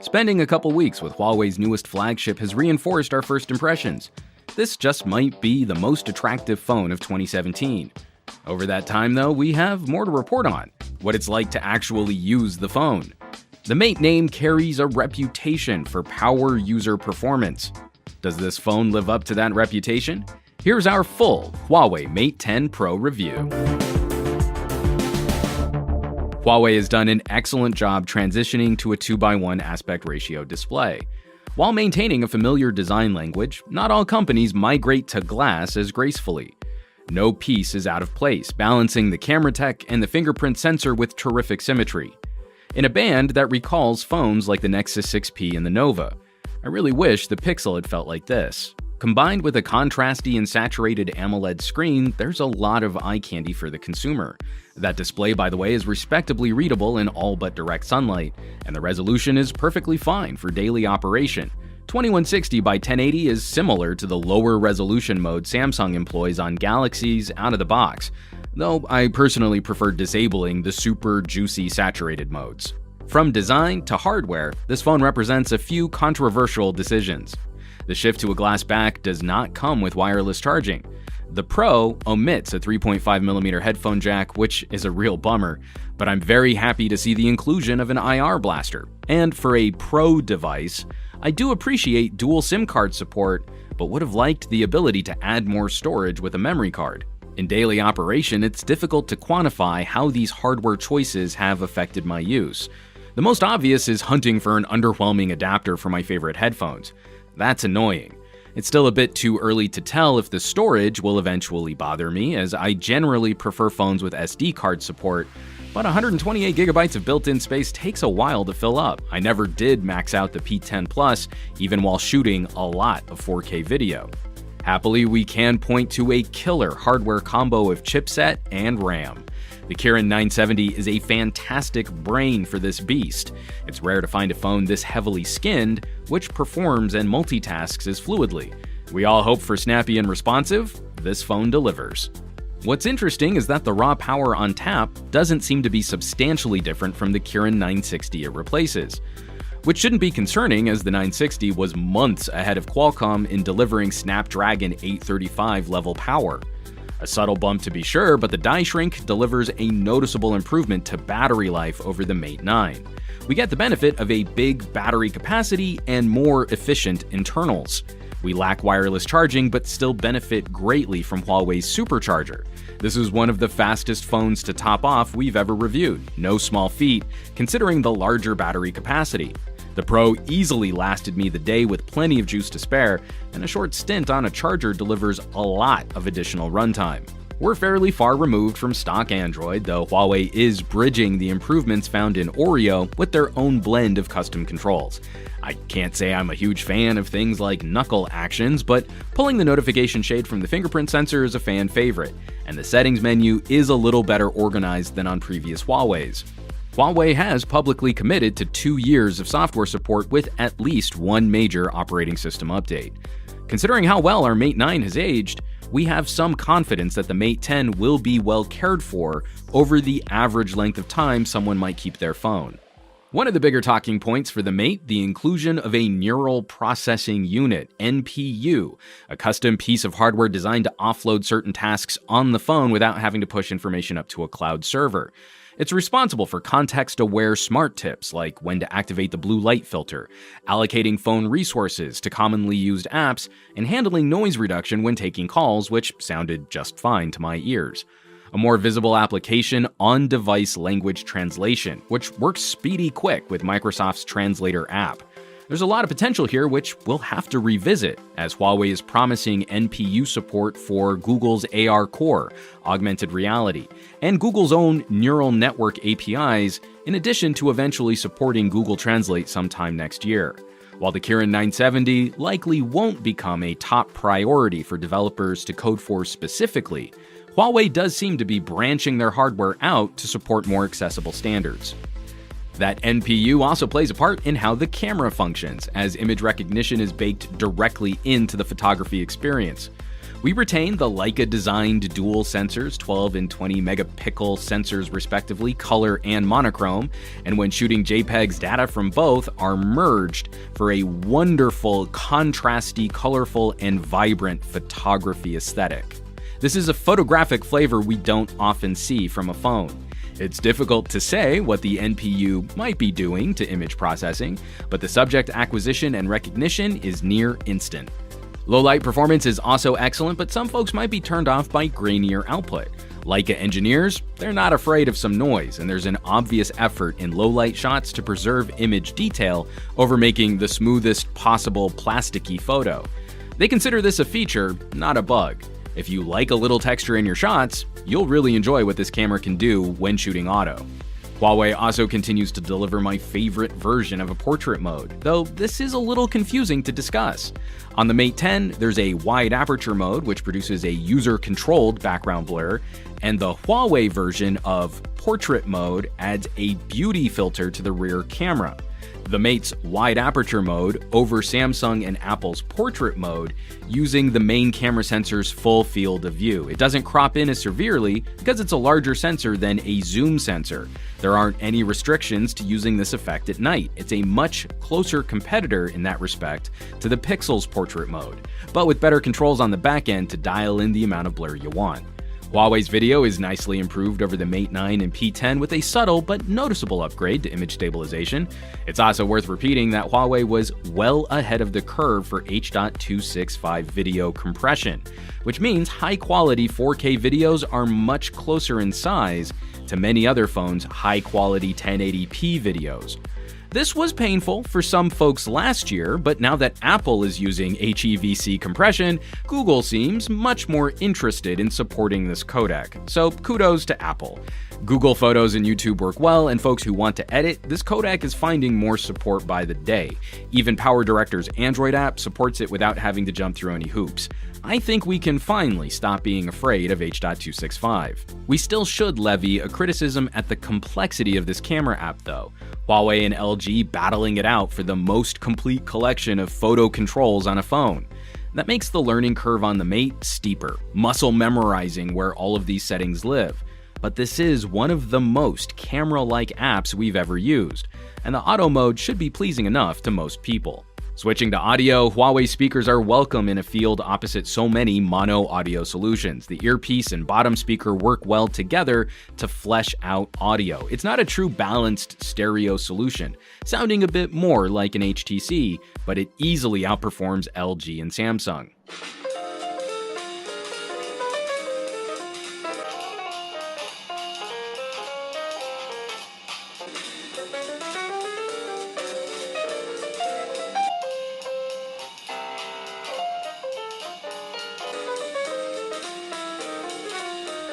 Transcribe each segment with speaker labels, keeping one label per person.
Speaker 1: Spending a couple weeks with Huawei's newest flagship has reinforced our first impressions. This just might be the most attractive phone of 2017. Over that time, though, we have more to report on: what it's like to actually use the phone. The Mate name carries a reputation for power user performance. Does this phone live up to that reputation? Here's our full Huawei Mate 10 Pro review. Huawei has done an excellent job transitioning to a 2:1 aspect ratio display. While maintaining a familiar design language, not all companies migrate to glass as gracefully. No piece is out of place, balancing the camera tech and the fingerprint sensor with terrific symmetry. In a band that recalls phones like the Nexus 6P and the Nova. I really wish the Pixel had felt like this. Combined with a contrasty and saturated AMOLED screen, there's a lot of eye candy for the consumer. That display, by the way, is respectably readable in all but direct sunlight, and the resolution is perfectly fine for daily operation. 2160 by 1080 is similar to the lower resolution mode Samsung employs on Galaxies out of the box, though I personally prefer disabling the super juicy saturated modes. From design to hardware, this phone represents a few controversial decisions. The shift to a glass back does not come with wireless charging. The Pro omits a 3.5mm headphone jack, which is a real bummer, but I'm very happy to see the inclusion of an IR blaster. And for a Pro device, I do appreciate dual SIM card support, but would have liked the ability to add more storage with a memory card. In daily operation, it's difficult to quantify how these hardware choices have affected my use. The most obvious is hunting for an underwhelming adapter for my favorite headphones. That's annoying. It's still a bit too early to tell if the storage will eventually bother me, as I generally prefer phones with SD card support, but 128GB of built-in space takes a while to fill up. I never did max out the P10 Plus, even while shooting a lot of 4K video. Happily, we can point to a killer hardware combo of chipset and RAM. The Kirin 970 is a fantastic brain for this beast. It's rare to find a phone this heavily skinned, which performs and multitasks as fluidly. We all hope for snappy and responsive. This phone delivers. What's interesting is that the raw power on tap doesn't seem to be substantially different from the Kirin 960 it replaces, which shouldn't be concerning, as the 960 was months ahead of Qualcomm in delivering Snapdragon 835 level power. A subtle bump to be sure, but the die shrink delivers a noticeable improvement to battery life over the Mate 9. We get the benefit of a big battery capacity and more efficient internals. We lack wireless charging, but still benefit greatly from Huawei's supercharger. This is one of the fastest phones to top off we've ever reviewed, no small feat, considering the larger battery capacity. The Pro easily lasted me the day with plenty of juice to spare, and a short stint on a charger delivers a lot of additional runtime. We're fairly far removed from stock Android, though Huawei is bridging the improvements found in Oreo with their own blend of custom controls. I can't say I'm a huge fan of things like knuckle actions, but pulling the notification shade from the fingerprint sensor is a fan favorite, and the settings menu is a little better organized than on previous Huawei's. Huawei has publicly committed to 2 years of software support with at least one major operating system update. Considering how well our Mate 9 has aged, we have some confidence that the Mate 10 will be well cared for over the average length of time someone might keep their phone. One of the bigger talking points for the Mate, the inclusion of a Neural Processing Unit, NPU, a custom piece of hardware designed to offload certain tasks on the phone without having to push information up to a cloud server. It's responsible for context-aware smart tips like when to activate the blue light filter, allocating phone resources to commonly used apps, and handling noise reduction when taking calls, which sounded just fine to my ears. A more visible application, on-device language translation, which works speedy quick with Microsoft's Translator app. There's a lot of potential here which we'll have to revisit, as Huawei is promising NPU support for Google's AR Core, augmented reality, and Google's own neural network APIs, in addition to eventually supporting Google Translate sometime next year. While the Kirin 970 likely won't become a top priority for developers to code for specifically, Huawei does seem to be branching their hardware out to support more accessible standards. That NPU also plays a part in how the camera functions, as image recognition is baked directly into the photography experience. We retain the Leica-designed dual sensors, 12 and 20 megapixel sensors respectively, color and monochrome, and when shooting JPEGs, data from both are merged for a wonderful, contrasty, colorful, and vibrant photography aesthetic. This is a photographic flavor we don't often see from a phone. It's difficult to say what the NPU might be doing to image processing, but the subject acquisition and recognition is near instant. Low light performance is also excellent, but some folks might be turned off by grainier output. Leica engineers, they're not afraid of some noise, and there's an obvious effort in low light shots to preserve image detail over making the smoothest possible plasticky photo. They consider this a feature, not a bug. If you like a little texture in your shots, you'll really enjoy what this camera can do when shooting auto. Huawei also continues to deliver my favorite version of a portrait mode, though this is a little confusing to discuss. On the Mate 10, there's a wide aperture mode which produces a user-controlled background blur, and the Huawei version of portrait mode adds a beauty filter to the rear camera. The Mate's wide aperture mode over Samsung and Apple's portrait mode using the main camera sensor's full field of view. It doesn't crop in as severely because it's a larger sensor than a zoom sensor. There aren't any restrictions to using this effect at night. It's a much closer competitor in that respect to the Pixel's portrait mode, but with better controls on the back end to dial in the amount of blur you want. Huawei's video is nicely improved over the Mate 9 and P10 with a subtle but noticeable upgrade to image stabilization. It's also worth repeating that Huawei was well ahead of the curve for H.265 video compression, which means high-quality 4K videos are much closer in size to many other phones' high-quality 1080p videos. This was painful for some folks last year, but now that Apple is using HEVC compression, Google seems much more interested in supporting this codec. So kudos to Apple. Google Photos and YouTube work well, and folks who want to edit, this codec is finding more support by the day. Even PowerDirector's Android app supports it without having to jump through any hoops. I think we can finally stop being afraid of H.265. We still should levy a criticism at the complexity of this camera app though. Huawei and LG battling it out for the most complete collection of photo controls on a phone. That makes the learning curve on the Mate steeper, muscle memorizing where all of these settings live. But this is one of the most camera-like apps we've ever used, and the auto mode should be pleasing enough to most people. Switching to audio, Huawei speakers are welcome in a field opposite so many mono audio solutions. The earpiece and bottom speaker work well together to flesh out audio. It's not a true balanced stereo solution, sounding a bit more like an HTC, but it easily outperforms LG and Samsung.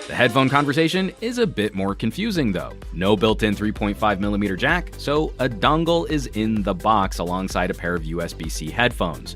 Speaker 1: The headphone conversation is a bit more confusing though. No built-in 3.5mm jack, so a dongle is in the box alongside a pair of USB-C headphones.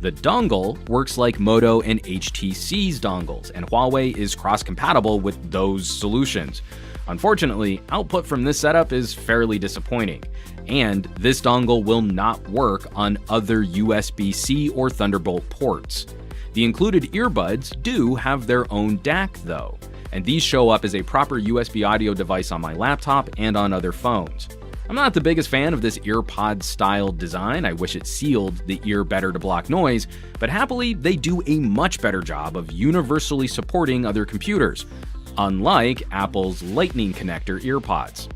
Speaker 1: The dongle works like Moto and HTC's dongles, and Huawei is cross-compatible with those solutions. Unfortunately, output from this setup is fairly disappointing, and this dongle will not work on other USB-C or Thunderbolt ports. The included earbuds do have their own DAC though, and these show up as a proper USB audio device on my laptop and on other phones. I'm not the biggest fan of this earpod-style design. I wish it sealed the ear better to block noise, but happily they do a much better job of universally supporting other computers, unlike Apple's Lightning connector earpods.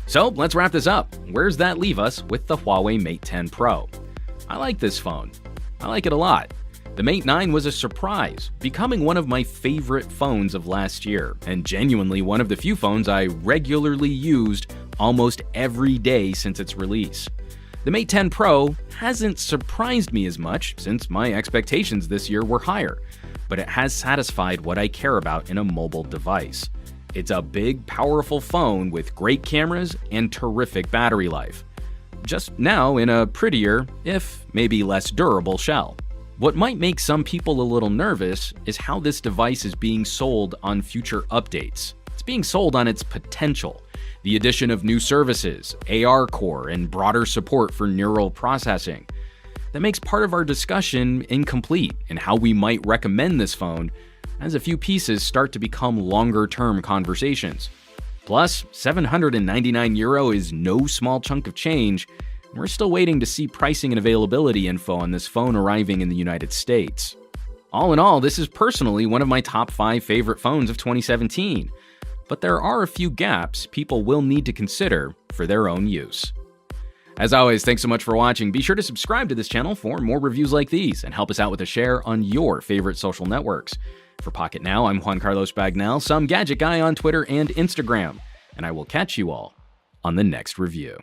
Speaker 1: So let's wrap this up. Where's that leave us with the Huawei Mate 10 Pro? I like this phone. I like it a lot. The Mate 9 was a surprise, becoming one of my favorite phones of last year, and genuinely one of the few phones I regularly used almost every day since its release. The Mate 10 Pro hasn't surprised me as much since my expectations this year were higher, but it has satisfied what I care about in a mobile device. It's a big, powerful phone with great cameras and terrific battery life. Just now in a prettier, if maybe less durable shell. What might make some people a little nervous is how this device is being sold on future updates. It's being sold on its potential. The addition of new services, AR Core, and broader support for neural processing. that makes part of our discussion incomplete in how we might recommend this phone, as a few pieces start to become longer-term conversations. Plus, €799 is no small chunk of change, and we're still waiting to see pricing and availability info on this phone arriving in the United States. All in all, this is personally one of my top 5 favorite phones of 2017, but there are a few gaps people will need to consider for their own use. As always, thanks so much for watching. Be sure to subscribe to this channel for more reviews like these and help us out with a share on your favorite social networks. For Pocket Now, I'm Juan Carlos Bagnell, some gadget guy on Twitter and Instagram, and I will catch you all on the next review.